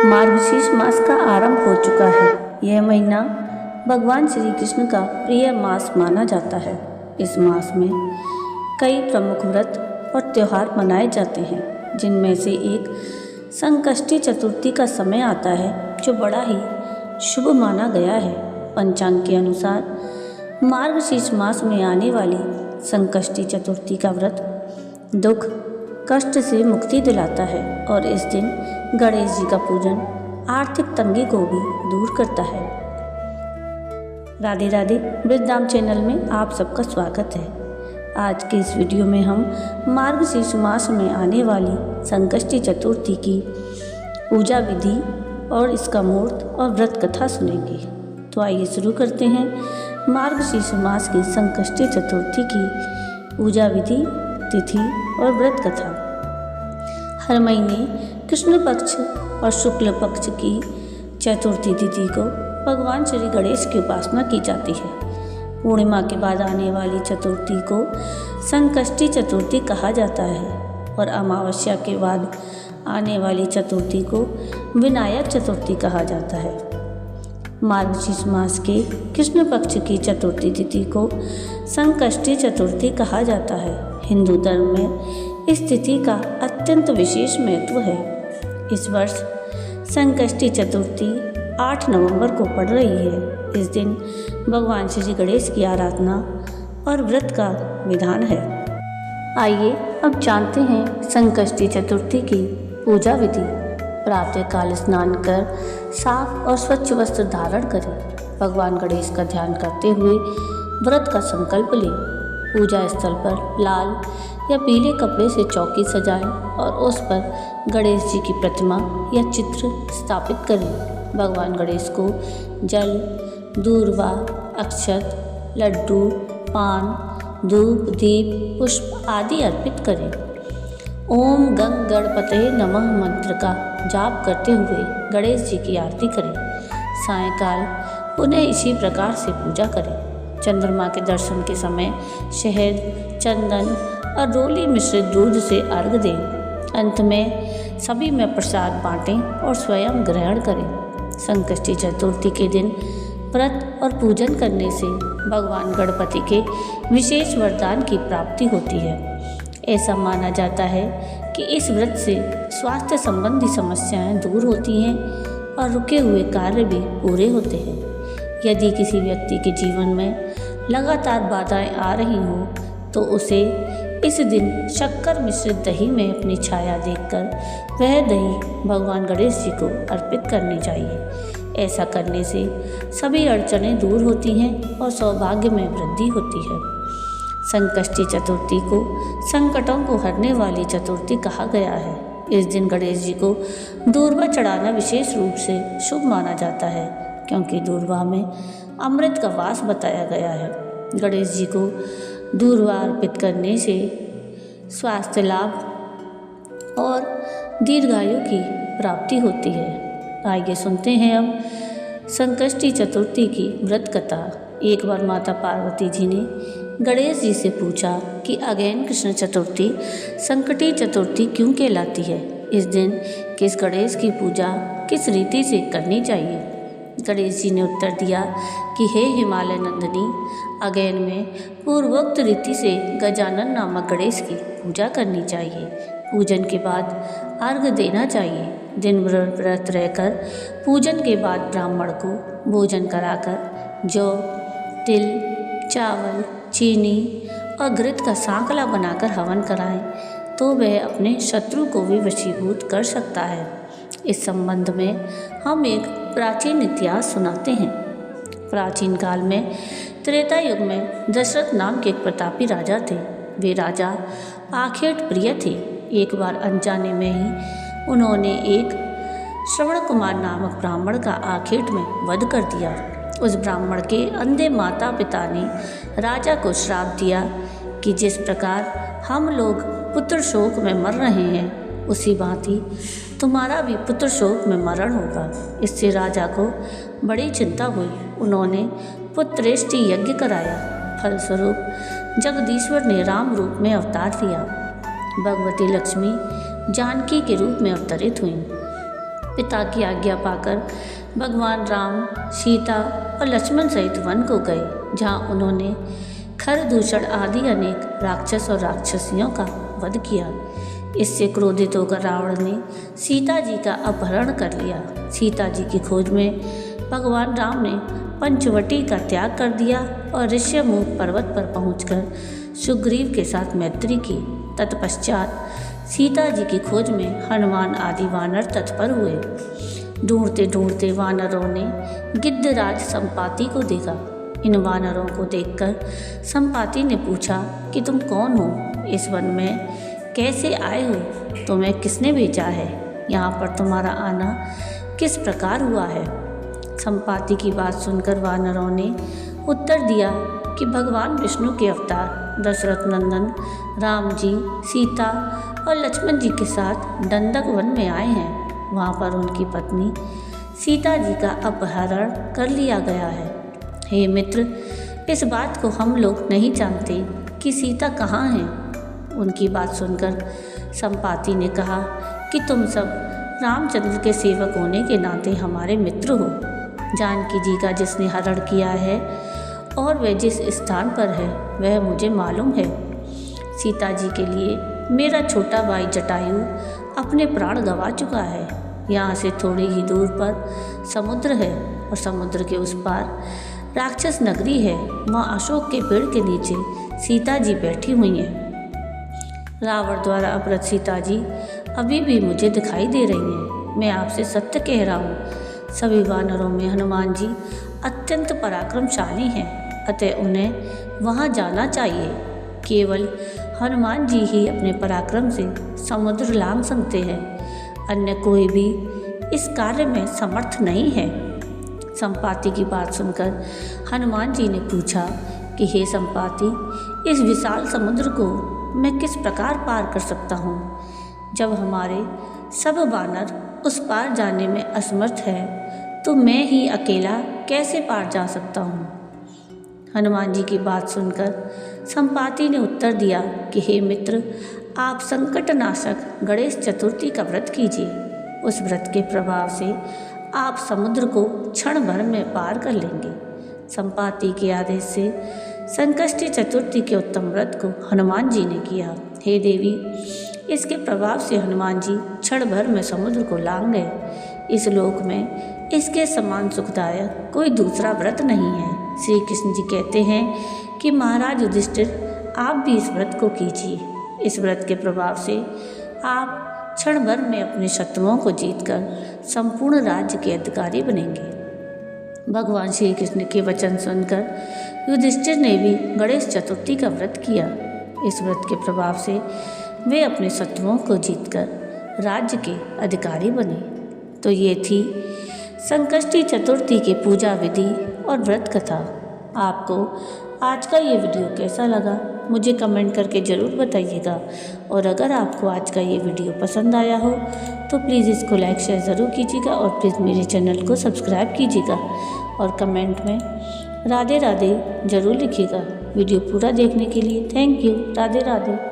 मार्गशीर्ष मास का आरंभ हो चुका है। यह महीना भगवान श्री कृष्ण का प्रिय मास माना जाता है। इस मास में कई प्रमुख व्रत और त्यौहार मनाए जाते हैं, जिनमें से एक संकष्टी चतुर्थी का समय आता है, जो बड़ा ही शुभ माना गया है। पंचांग के अनुसार मार्गशीर्ष मास में आने वाली संकष्टी चतुर्थी का व्रत दुख कष्ट से मुक्ति दिलाता है और इस दिन गणेश जी का पूजन आर्थिक तंगी को भी दूर करता है। राधे राधे वृद्धाम चैनल में आप सबका स्वागत है। आज के इस वीडियो में हम मार्गशीर्ष मास में आने वाली संकष्टी चतुर्थी की पूजा विधि और इसका मुहूर्त और व्रत कथा सुनेंगे। तो आइए शुरू करते हैं मार्गशीर्ष मास की संकष्टी चतुर्थी की पूजा विधि, तिथि और व्रत कथा। हर महीने कृष्ण पक्ष और शुक्ल पक्ष की चतुर्थी तिथि को भगवान श्री गणेश की उपासना की जाती है। पूर्णिमा के बाद आने वाली चतुर्थी को संकष्टी चतुर्थी कहा जाता है और अमावस्या के बाद आने वाली चतुर्थी को विनायक चतुर्थी कहा जाता है। मार्गशीर्ष मास के कृष्ण पक्ष की चतुर्थी तिथि को संकष्टी चतुर्थी कहा जाता है। हिंदू धर्म में इस तिथि का अत्यंत विशेष महत्व है। इस वर्ष संकष्टी चतुर्थी 8 नवंबर को पड़ रही है। इस दिन भगवान श्री गणेश की आराधना और व्रत का विधान है। आइए अब जानते हैं संकष्टी चतुर्थी की पूजा विधि। प्रातःकाल स्नान कर साफ और स्वच्छ वस्त्र धारण करें। भगवान गणेश का ध्यान करते हुए व्रत का संकल्प लें। पूजा स्थल पर लाल या पीले कपड़े से चौकी सजाएं और उस पर गणेश जी की प्रतिमा या चित्र स्थापित करें। भगवान गणेश को जल, दूर्वा, अक्षत, लड्डू, पान, धूप, दीप, पुष्प आदि अर्पित करें। ओम गंग गणपतये नमः मंत्र का जाप करते हुए गणेश जी की आरती करें। सायंकाल पुनः इसी प्रकार से पूजा करें। चंद्रमा के दर्शन के समय शहद, चंदन और रोली मिश्रित दूध से अर्घ दें। अंत में सभी में प्रसाद बांटें और स्वयं ग्रहण करें। संकष्टी चतुर्थी के दिन व्रत और पूजन करने से भगवान गणपति के विशेष वरदान की प्राप्ति होती है। ऐसा माना जाता है कि इस व्रत से स्वास्थ्य संबंधी समस्याएं दूर होती हैं और रुके हुए कार्य भी पूरे होते हैं। यदि किसी व्यक्ति के जीवन में लगातार बाधाएं आ रही हों तो उसे इस दिन शक्कर मिश्रित दही में अपनी छाया देखकर वह दही भगवान गणेश जी को अर्पित करनी चाहिए। ऐसा करने से सभी अड़चनें दूर होती हैं और सौभाग्य में वृद्धि होती है। संकष्टी चतुर्थी को संकटों को हरने वाली चतुर्थी कहा गया है। इस दिन गणेश जी को दूर्वा चढ़ाना विशेष रूप से शुभ माना जाता है, क्योंकि दूर्वा में अमृत का वास बताया गया है। गणेश जी को दूर्वा अर्पित करने से स्वास्थ्य लाभ और दीर्घायु की प्राप्ति होती है। आइए सुनते हैं अब संकष्टी चतुर्थी की व्रत कथा। एक बार माता पार्वती जी ने गणेश जी से पूछा कि अगेन कृष्ण चतुर्थी संकटी चतुर्थी क्यों कहलाती है। इस दिन किस गणेश की पूजा किस रीति से करनी चाहिए। गणेश जी ने उत्तर दिया कि हे हिमालय नंदिनी, अगेन में पूर्वोक्त रीति से गजानन नामक गणेश की पूजा करनी चाहिए। पूजन के बाद अर्घ देना चाहिए। दिन भर व्रत रहकर पूजन के बाद ब्राह्मण को भोजन कराकर जौ, तिल, चावल, चीनी और घृत का सांकला बनाकर हवन कराएं तो वह अपने शत्रु को भी वशीभूत कर सकता है। इस संबंध में हम एक प्राचीन इतिहास सुनाते हैं। प्राचीन काल में त्रेता युग में दशरथ नाम के एक प्रतापी राजा थे। वे राजा आखेट प्रिय थे। एक बार अनजाने में ही उन्होंने एक श्रवण कुमार नामक ब्राह्मण का आखेट में वध कर दिया। उस ब्राह्मण के अंधे माता पिता ने राजा को श्राप दिया कि जिस प्रकार हम लोग पुत्र शोक में मर रहे हैं, उसी भांति तुम्हारा भी पुत्र शोक में मरण होगा। इससे राजा को बड़ी चिंता हुई। उन्होंने पुत्रेष्टि यज्ञ कराया। फलस्वरूप जगदीश्वर ने राम रूप में अवतार लिया। भगवती लक्ष्मी जानकी के रूप में अवतरित हुईं। पिता की आज्ञा पाकर भगवान राम, सीता और लक्ष्मण सहित वन को गए, जहाँ उन्होंने खरदूषण आदि अनेक राक्षस और राक्षसियों का वध किया। इससे क्रोधित होकर रावण ने सीता जी का अपहरण कर लिया। सीता जी की खोज में भगवान राम ने पंचवटी का त्याग कर दिया और ऋष्यमुख पर्वत पर पहुंचकर सुग्रीव के साथ मैत्री की। तत्पश्चात सीता जी की खोज में हनुमान आदि वानर तत्पर हुए। ढूंढते ढूंढते वानरों ने गिद्धराज संपाति को देखा। इन वानरों को देखकर संपाति ने पूछा कि तुम कौन हो, इस वन में कैसे आए हो, तुम्हें किसने भेजा है, यहाँ पर तुम्हारा आना किस प्रकार हुआ है। संपाति की बात सुनकर वानरों ने उत्तर दिया कि भगवान विष्णु के अवतार दशरथ नंदन राम जी, सीता और लक्ष्मण जी के साथ दंडक वन में आए हैं। वहाँ पर उनकी पत्नी सीता जी का अपहरण कर लिया गया है। हे मित्र, इस बात को हम लोग नहीं जानते कि सीता कहाँ हैं। उनकी बात सुनकर संपाति ने कहा कि तुम सब रामचंद्र के सेवक होने के नाते हमारे मित्र हो। जानकी जी का जिसने हरण किया है और वह जिस स्थान पर है वह मुझे मालूम है। सीता जी के लिए मेरा छोटा भाई जटायु अपने प्राण गंवा चुका है। यहाँ से थोड़ी ही दूर पर समुद्र है और समुद्र के उस पार राक्षस नगरी है। वहाँ अशोक के पेड़ के नीचे सीता जी बैठी हुई हैं। रावण द्वारा अपहृत सीता जी अभी भी मुझे दिखाई दे रही हैं। मैं आपसे सत्य कह रहा हूँ, सभी वानरों में हनुमान जी अत्यंत पराक्रमशाली हैं, अतः उन्हें वहाँ जाना चाहिए। केवल हनुमान जी ही अपने पराक्रम से समुद्र लांघ सकते हैं, अन्य कोई भी इस कार्य में समर्थ नहीं है। संपाति की बात सुनकर हनुमान जी ने पूछा कि हे संपाति, इस विशाल समुद्र को मैं किस प्रकार पार कर सकता हूँ, जब हमारे सब वानर उस पार जाने में असमर्थ है, तो मैं ही अकेला कैसे पार जा सकता हूँ। हनुमान जी की बात सुनकर संपाति ने उत्तर दिया कि हे मित्र, आप संकटनाशक गणेश चतुर्थी का व्रत कीजिए। उस व्रत के प्रभाव से आप समुद्र को क्षण भर में पार कर लेंगे। संपाति के आदेश से संकष्टी चतुर्थी के उत्तम व्रत को हनुमान जी ने किया। हे देवी, इसके प्रभाव से हनुमान जी क्षण भर में समुद्र को लांघ गए। इस लोक में इसके समान सुखदायक कोई दूसरा व्रत नहीं है। श्री कृष्ण जी कहते हैं कि महाराज युधिष्ठिर, आप भी इस व्रत को कीजिए। इस व्रत के प्रभाव से आप क्षण भर में अपने शत्रुओं को जीतकर संपूर्ण राज्य के अधिकारी बनेंगे। भगवान श्री कृष्ण के वचन सुनकर युधिष्ठिर ने भी गणेश चतुर्थी का व्रत किया। इस व्रत के प्रभाव से वे अपने शत्रुओं को जीतकर राज्य के अधिकारी बने। तो ये थी संकष्टी चतुर्थी की पूजा विधि और व्रत कथा। आपको आज का ये वीडियो कैसा लगा मुझे कमेंट करके ज़रूर बताइएगा। और अगर आपको आज का ये वीडियो पसंद आया हो तो प्लीज़ इसको लाइक शेयर ज़रूर कीजिएगा और प्लीज़ मेरे चैनल को सब्सक्राइब कीजिएगा और कमेंट में राधे राधे ज़रूर लिखिएगा। वीडियो पूरा देखने के लिए थैंक यू। राधे राधे।